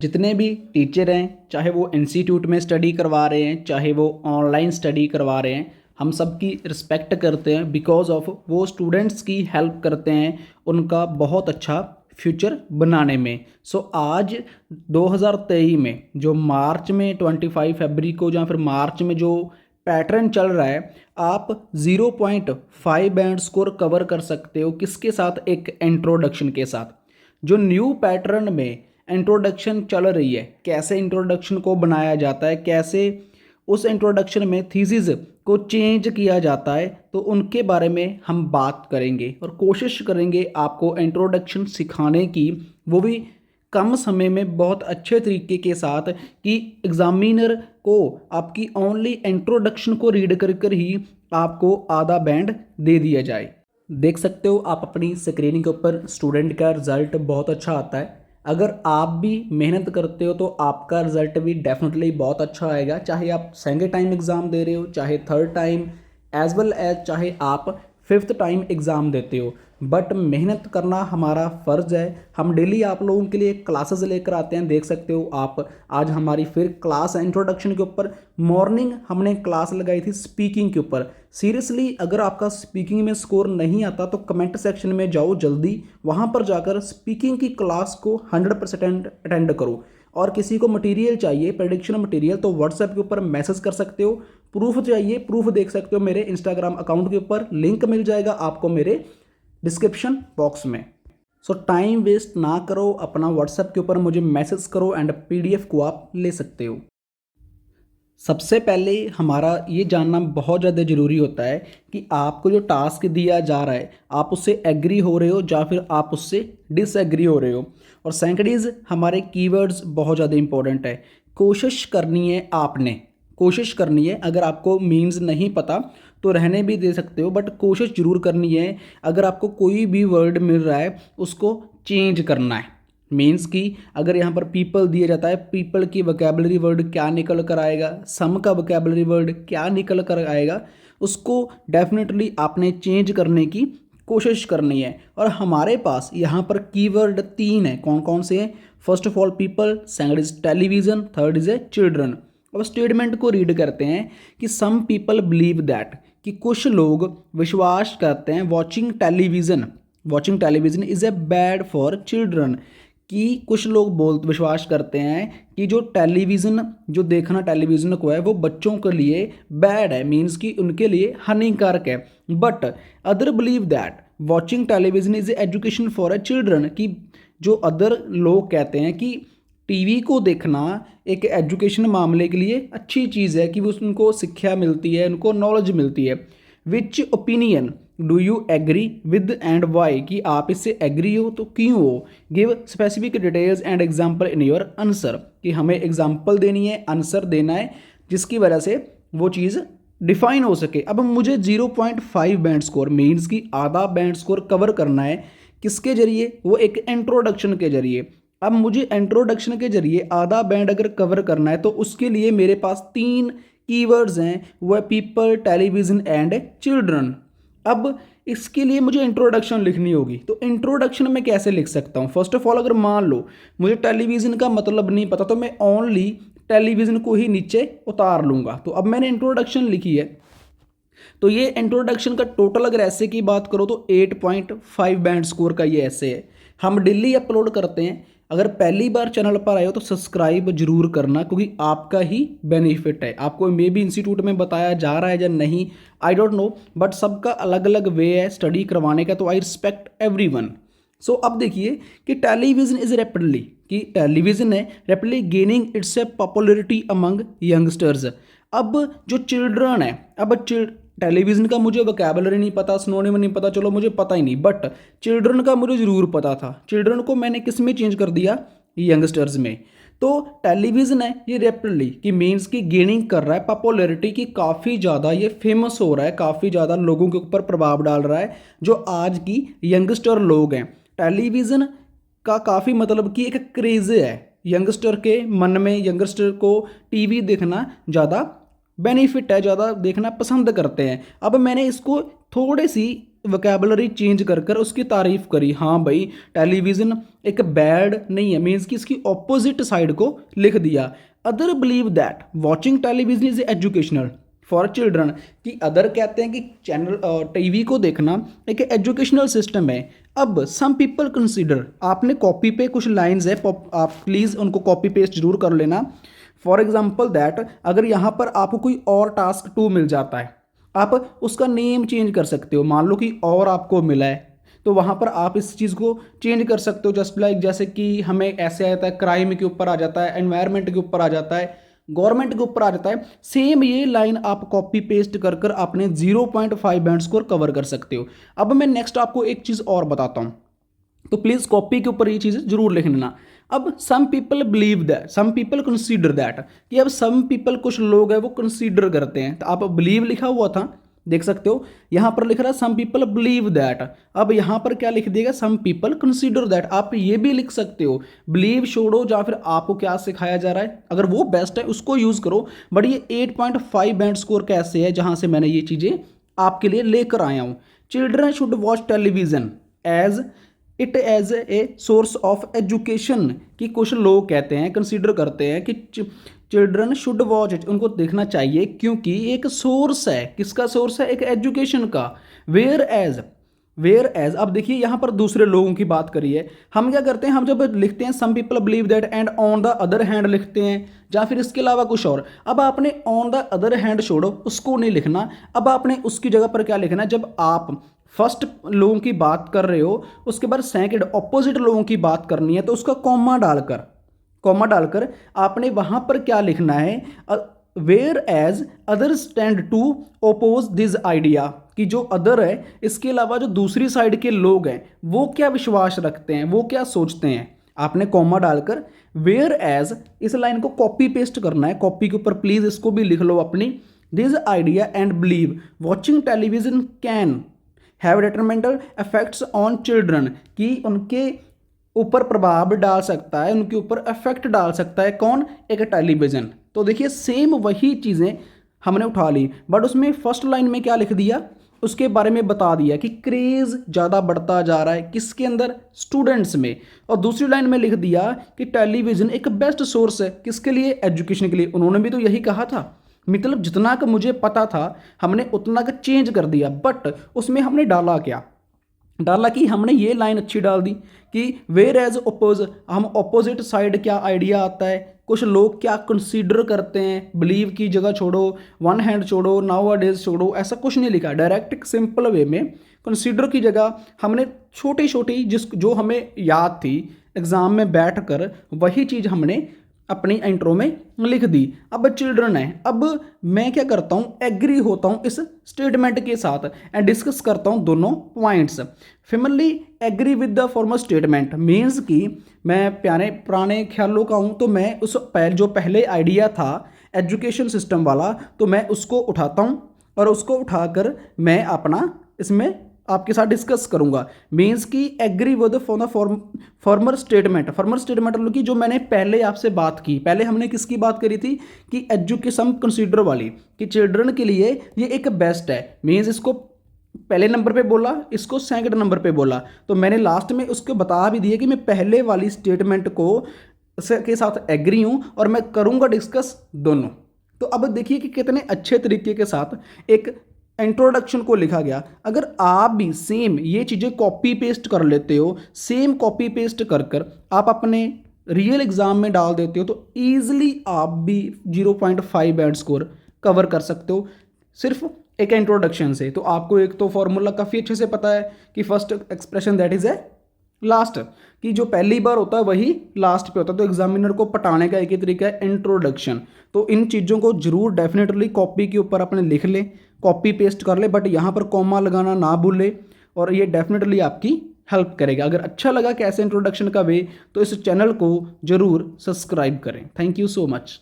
जितने भी टीचर हैं, चाहे वो इंस्टीट्यूट में स्टडी करवा रहे हैं, चाहे वो ऑनलाइन स्टडी करवा रहे हैं, हम सबकी रिस्पेक्ट करते हैं बिकॉज ऑफ वो स्टूडेंट्स की हेल्प करते हैं उनका बहुत अच्छा फ्यूचर बनाने में। सो आज 2023 में जो मार्च में 25 फरवरी को या फिर मार्च में जो पैटर्न चल रहा है, आप 0.5 बैंड स्कोर कवर कर सकते हो। किसके साथ? एक इंट्रोडक्शन के साथ। जो न्यू पैटर्न में इंट्रोडक्शन चल रही है, कैसे इंट्रोडक्शन को बनाया जाता है, कैसे उस इंट्रोडक्शन में थीसिस को चेंज किया जाता है, तो उनके बारे में हम बात करेंगे और कोशिश करेंगे आपको इंट्रोडक्शन सिखाने की, वो भी कम समय में बहुत अच्छे तरीके के साथ कि एग्जामिनर को आपकी ओनली इंट्रोडक्शन को रीड कर कर ही आपको आधा बैंड दे दिया जाए। देख सकते हो आप अपनी स्क्रीन के ऊपर स्टूडेंट का रिजल्ट बहुत अच्छा आता है। अगर आप भी मेहनत करते हो तो आपका रिजल्ट भी डेफिनेटली बहुत अच्छा आएगा, चाहे आप सेकेंड टाइम एग्ज़ाम दे रहे हो, चाहे third time, as well as चाहे आप फिफ्थ टाइम एग्ज़ाम देते हो। बट मेहनत करना हमारा फ़र्ज़ है। हम डेली आप लोगों के लिए क्लासेस लेकर आते हैं, देख सकते हो आप। आज हमारी फिर क्लास है इंट्रोडक्शन के ऊपर। मॉर्निंग हमने क्लास लगाई थी स्पीकिंग के ऊपर। सीरियसली अगर आपका स्पीकिंग में स्कोर नहीं आता तो कमेंट सेक्शन में जाओ जल्दी, वहाँ पर जाकर स्पीकिंग की क्लास को 100% अटेंड करो। और किसी को मटेरियल चाहिए, प्रेडिक्शन मटेरियल, तो व्हाट्सएप के ऊपर मैसेज कर सकते हो। प्रूफ चाहिए, प्रूफ देख सकते हो मेरे इंस्टाग्राम अकाउंट के ऊपर, लिंक मिल जाएगा आपको मेरे डिस्क्रिप्शन बॉक्स में। सो टाइम वेस्ट ना करो, अपना व्हाट्सएप के ऊपर मुझे मैसेज करो एंड पीडीएफ को आप ले सकते हो। सबसे पहले हमारा ये जानना बहुत ज़्यादा ज़रूरी होता है कि आपको जो टास्क दिया जा रहा है आप उससे एग्री हो रहे हो या फिर आप उससे डिसएग्री हो रहे हो। और सेकंड इज़ हमारे कीवर्ड्स बहुत ज़्यादा इंपॉर्टेंट है। कोशिश करनी है, आपने कोशिश करनी है। अगर आपको मीन्स नहीं पता तो रहने भी दे सकते हो, बट कोशिश ज़रूर करनी है। अगर आपको कोई भी वर्ड मिल रहा है उसको चेंज करना है। मीन्स की अगर यहाँ पर पीपल दिया जाता है, पीपल की वोकैबुलरी वर्ड क्या निकल कर आएगा, सम का वोकैबुलरी वर्ड क्या निकल कर आएगा, उसको डेफिनेटली आपने चेंज करने की कोशिश करनी है। और हमारे पास यहाँ पर कीवर्ड 3 है। कौन कौन से हैं? First of all people, second is television, third is a children. अब स्टेटमेंट को रीड करते हैं कि सम पीपल बिलीव दैट, कि कुछ लोग विश्वास करते हैं watching television is a bad for children, कि कुछ लोग विश्वास करते हैं कि जो टेलीविज़न, जो देखना टेलीविज़न को है वो बच्चों के लिए बैड है, मीन्स कि उनके लिए हानिकारक है। But other believe that watching television is education for a children, कि जो अदर लोग कहते हैं कि टीवी को देखना एक एजुकेशन मामले के लिए अच्छी चीज़ है, कि वो उनको शिक्षा मिलती है, उनको नॉलेज मिलती है। Which opinion do you agree with and why, कि आप इससे एग्री हो तो क्यों हो। Give specific details and example in your answer, कि हमें एग्जाम्पल देनी है, आंसर देना है जिसकी वजह से वो चीज़ डिफाइन हो सके। अब मुझे 0.5 बैंड स्कोर मीन्स की आधा बैंड स्कोर कवर करना है। किसके जरिए? वो एक इंट्रोडक्शन के जरिए। अब मुझे इंट्रोडक्शन के जरिए आधा बैंड अगर कवर करना है तो उसके लिए मेरे पास 3 कीवर्ड्स हैं, वो है पीपल, टेलीविज़न एंड चिल्ड्रन। अब इसके लिए मुझे इंट्रोडक्शन लिखनी होगी, तो इंट्रोडक्शन में कैसे लिख सकता हूँ? फर्स्ट ऑफ ऑल अगर मान लो मुझे टेलीविज़न का मतलब नहीं पता तो मैं ओनली टेलीविज़न को ही नीचे उतार लूँगा। तो अब मैंने इंट्रोडक्शन लिखी है, तो ये इंट्रोडक्शन का टोटल अगर ऐसे की बात करो तो 8.5 बैंड स्कोर का ये ऐसे है। हम डेली अपलोड करते हैं। अगर पहली बार चैनल पर आए हो तो सब्सक्राइब जरूर करना, क्योंकि आपका ही बेनिफिट है। आपको मे बी इंस्टीट्यूट में बताया जा रहा है या नहीं, आई डोंट नो, बट सबका अलग अलग वे है स्टडी करवाने का, तो आई रिस्पेक्ट एवरीवन। सो अब देखिए कि टेलीविज़न इज रैपिडली, कि टेलीविज़न है rapidly gaining it's a popularity among youngsters. अब जो चिल्ड्रन है, अब टेलीविज़न का मुझे वोकैबुलरी नहीं पता, सिनोनिम नहीं पता, चलो मुझे पता ही नहीं, बट चिल्ड्रन का मुझे ज़रूर पता था। चिल्ड्रन को मैंने किस में चेंज कर दिया? यंगस्टर्स में। तो टेलीविज़न है ये रैपिडली की मीन्स की गेनिंग कर रहा है पॉपुलरिटी की, काफ़ी ज़्यादा ये फेमस हो रहा है, काफ़ी ज़्यादा लोगों के ऊपर प्रभाव डाल रहा है जो आज की यंगस्टर लोग हैं। टेलीविज़न का काफ़ी मतलब कि एक क्रेज़ है यंगस्टर के मन में, यंगस्टर को टीवी देखना ज़्यादा बेनिफिट है, ज़्यादा देखना पसंद करते हैं। अब मैंने इसको थोड़ी सी वोकैबुलरी चेंज कर कर उसकी तारीफ करी, हाँ भाई टेलीविज़न एक बैड नहीं है, मीन्स कि इसकी ऑपोजिट साइड को लिख दिया। Other believe that watching television is educational for children, कि अदर कहते हैं कि चैनल टीवी को देखना एक एजुकेशनल सिस्टम है। अब सम पीपल कंसीडर, आपने कॉपी पे कुछ लाइंस है, आप प्लीज़ उनको कॉपी पेस्ट जरूर कर लेना। फॉर एग्जाम्पल दैट, अगर यहाँ पर आपको कोई और टास्क 2 मिल जाता है, आप उसका नेम चेंज कर सकते हो। मान लो कि और आपको मिला है तो वहाँ पर आप इस चीज़ को चेंज कर सकते हो। जस्ट लाइक जैसे कि हमें ऐसे आता है, क्राइम के ऊपर आ जाता है, एनवायरनमेंट के ऊपर आ जाता है, गवर्नमेंट के ऊपर आ जाता है। सेम ये लाइन आप कॉपी पेस्ट कर कर अपने 0.5 बैंड स्कोर कवर कर सकते हो। अब मैं नेक्स्ट आपको एक चीज़ और बताता हूँ, तो प्लीज़ कॉपी के ऊपर ये चीज़ जरूर लिख लेना। अब some people believe that, some people consider that, कि अब सम पीपल कुछ लोग हैं वो कंसीडर करते हैं, तो आप बिलीव लिखा हुआ था देख सकते हो, यहाँ पर लिख रहा है सम पीपल बिलीव दैट। अब यहाँ पर क्या लिख दिएगा, सम पीपल कंसीडर दैट। आप ये भी लिख सकते हो, बिलीव छोड़ो या फिर आपको क्या सिखाया जा रहा है, अगर वो बेस्ट है उसको यूज़ करो। बट ये 8.5 बैंड स्कोर कैसे है, जहाँ से मैंने ये चीज़ें आपके लिए लेकर आया हूँ। Children should watch television as it as a source of education, कि कुछ लोग कहते हैं, कंसीडर करते हैं कि चिल्ड्रन शुड वॉच इट, उनको देखना चाहिए क्योंकि एक सोर्स है, किसका सोर्स है, एक एजुकेशन का। वेयर एज अब देखिए यहाँ पर दूसरे लोगों की बात करिए, हम क्या करते हैं, हम जब लिखते हैं some people believe that and on the other hand लिखते हैं, या फिर इसके अलावा कुछ और। अब आपने ऑन द अदर हैंड छोड़ो, उसको नहीं लिखना। अब आपने उसकी जगह पर क्या लिखना है, जब आप फर्स्ट लोगों की बात कर रहे हो, उसके बाद सेकंड ऑपोजिट लोगों की बात करनी है, तो उसका कॉमा डालकर आपने वहां पर क्या लिखना है, whereas other stand to oppose this idea, कि जो अदर है, इसके अलावा जो दूसरी साइड के लोग हैं वो क्या विश्वास रखते हैं, वो क्या सोचते हैं। आपने कॉमा डालकर वेयर एज इस लाइन को कॉपी पेस्ट करना है, कॉपी के ऊपर प्लीज इसको भी लिख लो अपनी। This idea and believe watching television can have detrimental effects on children, कि उनके ऊपर प्रभाव डाल सकता है, उनके ऊपर इफेक्ट डाल सकता है, कौन, एक टेलीविज़न। तो देखिए सेम वही चीज़ें हमने उठा ली, बट उसमें फर्स्ट लाइन में क्या लिख दिया, उसके बारे में बता दिया कि क्रेज़ ज़्यादा बढ़ता जा रहा है किसके अंदर, स्टूडेंट्स में। और दूसरी लाइन में लिख दिया कि टेलीविज़न एक बेस्ट सोर्स है किसके लिए, एजुकेशन के लिए। उन्होंने भी तो यही कहा था, मतलब जितना का मुझे पता था हमने उतना का चेंज कर दिया, बट उसमें हमने डाला क्या, डाला कि हमने ये लाइन अच्छी डाल दी कि वेयर एज ओपोज, हम ऑपोजिट साइड क्या आइडिया आता है, कुछ लोग क्या कंसीडर करते हैं, बिलीव की जगह छोड़ो, वन हैंड छोड़ो, नाउ डेज छोड़ो, ऐसा कुछ नहीं लिखा। डायरेक्ट सिंपल वे में कंसीडर की जगह हमने छोटी छोटी जो हमें याद थी एग्जाम में बैठ कर वही चीज़ हमने अपनी इंट्रो में लिख दी। अब चिल्ड्रन है, अब मैं क्या करता हूँ, एग्री होता हूँ इस स्टेटमेंट के साथ एंड डिस्कस करता हूँ दोनों points. Firmly agree with the formal statement means कि मैं प्यारे पुराने ख्यालों का हूँ, तो मैं उस जो पहले आइडिया था एजुकेशन सिस्टम वाला, तो मैं उसको उठाता हूँ और उसको उठाकर मैं अपना इसमें आपके साथ डिस्कस करूंगा। मीन्स की agree with for the former statement मतलब कि जो मैंने पहले आपसे बात की, पहले हमने किसकी बात करी थी कि एजुकेशन कंसीडर वाली, कि चिल्ड्रन के लिए ये एक बेस्ट है। मीन्स इसको पहले नंबर पे बोला, इसको सेकंड नंबर पे बोला, तो मैंने लास्ट में उसको बता भी दिया कि मैं पहले वाली स्टेटमेंट को के साथ एग्री हूँ और मैं करूँगा डिस्कस दोनों। तो अब देखिए कि कितने अच्छे तरीके के साथ एक इंट्रोडक्शन को लिखा गया। अगर आप भी सेम ये चीज़ें कॉपी पेस्ट कर लेते हो, सेम कॉपी पेस्ट कर कर आप अपने रियल एग्जाम में डाल देते हो, तो ईजिली आप भी 0.5 बैंड स्कोर कवर कर सकते हो सिर्फ एक इंट्रोडक्शन से। तो आपको एक तो फॉर्मूला काफ़ी अच्छे से पता है कि first expression that is a last, कि जो पहली बार होता है वही लास्ट पे होता है। तो एग्जामिनर को पटाने का एक ही तरीका है इंट्रोडक्शन। तो इन चीज़ों को जरूर डेफिनेटली कॉपी के ऊपर अपने लिख ले, कॉपी पेस्ट कर ले, बट यहाँ पर कॉमा लगाना ना भूले, और ये डेफिनेटली आपकी हेल्प करेगा। अगर अच्छा लगा कैसे इंट्रोडक्शन का वे, तो इस चैनल को जरूर सब्सक्राइब करें। Thank you so much.